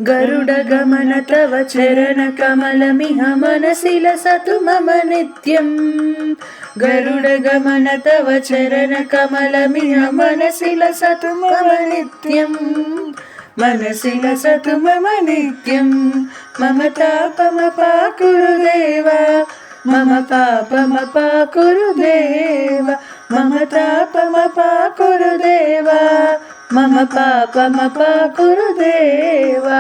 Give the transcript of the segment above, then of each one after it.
गरुडगमन तव चरणकमलमिह मनसि लसतु मम नित्यम् गरुडगमन तव चरणकमलमिह मनसि लसतु मम नित्यम् मनसि लसतु मम नित्यम् मम तापमपाकुरु देवा मम पापमपाकुरु देवा मम तापमपाकुरु देवा मम पापमपाकुरु देवा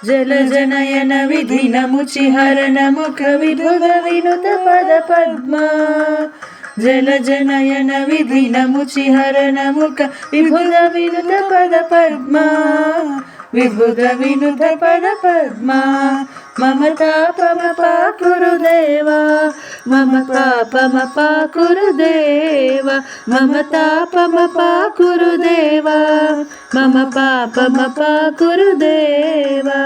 जलजनयन विधिनमुचिहरण मुख विभुध विनुत पद पद्मा जलजनयन विधिनमुचिहरण मुख विभुध विनुत पद पद्मा विभुध विनुत पद पद्मा मम तापमपाकुरु देवा मम पापमपाकुरु देवा मम तापमपाकुरु देवा मम पापमपाकुरु देवा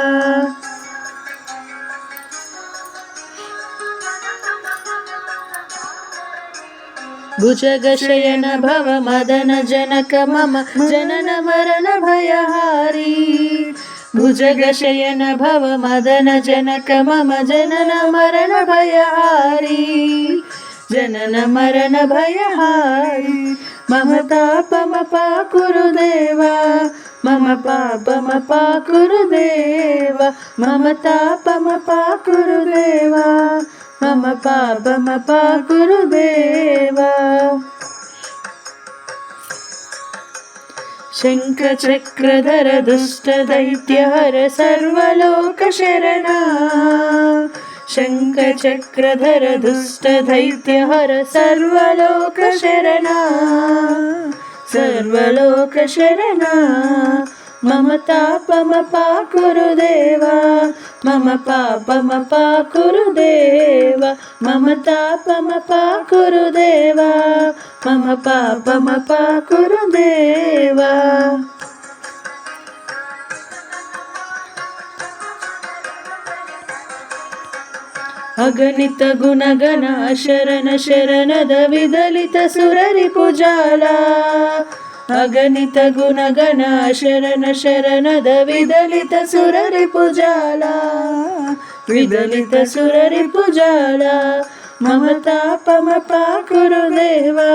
भुजगशयन भव मदन जनक मम जनन मरण भयहारी भुजगशयन भव मदन जनक मम जनन मरण भयहारी जनन मरण भयहारी मम तापमपाकुरु देवा मम पापमपाकुरु देवा मम तापमपाकुरु देवा मम पापमपाकुरु देवा शङ्खचक्रधर दुष्टदैत्यहर सर्वलोकशरणा शङ्खचक्रधर दुष्टदैत्यहर सर्वलोकशरणा सर्वलोकशरणा मम तापमपाकुरु देवा मम पापमपाकुरु देवा मम तापमपाकुरु देवा मम पापमपाकुरु देवा अगणित गुणगण शरण शरणद विदलित सुररिपुजाला अगणित गुणगण शरण शरणद विदलित सुररिपुजाला विदलित सुररिपुजाला मम तापमपाकुरु देवा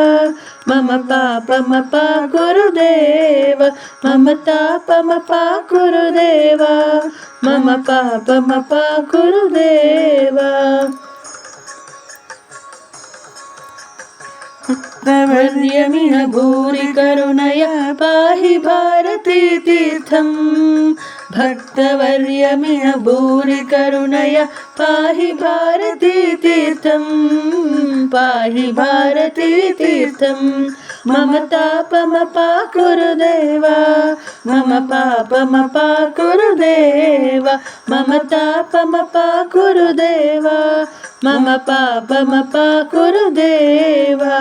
मम पापमपाकुरु देवा मम तापमपाकुरु देवा मम पापमपाकुरु देवा भक्तवर्यमिह भूरि करुणया पाहि भारती तीर्थम् भक्तवर्यमिह भूरि करुणया पाहि भारती तीर्थम् पाहि भारती तीर्थम् मम तापमपाकुरु देवा मम पापमपाकुरु देवा मम तापमपाकुरु देवा मम पापमपाकुरु देवा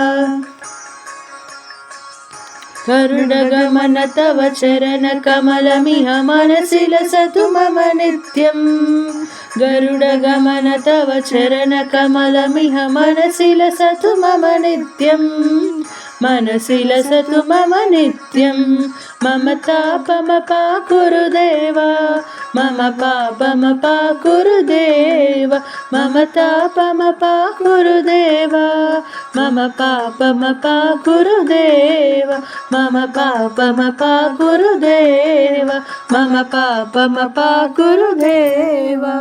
गरुडगमन तव चरणकमलमिह मनसि लसतु मम नित्यम् गरुडगमन तव चरणकमलमिह मनसि लसतु मम नित्यम् मनसि लसतु मम नित्यम् मम तापमपाकुरु देवा मम पापमपाकुरु देवा मम तापमपाकुरु देवा मम पापमपाकुरु देवा मम पापमपाकुरु देवा मम पापमपाकुरु देवा।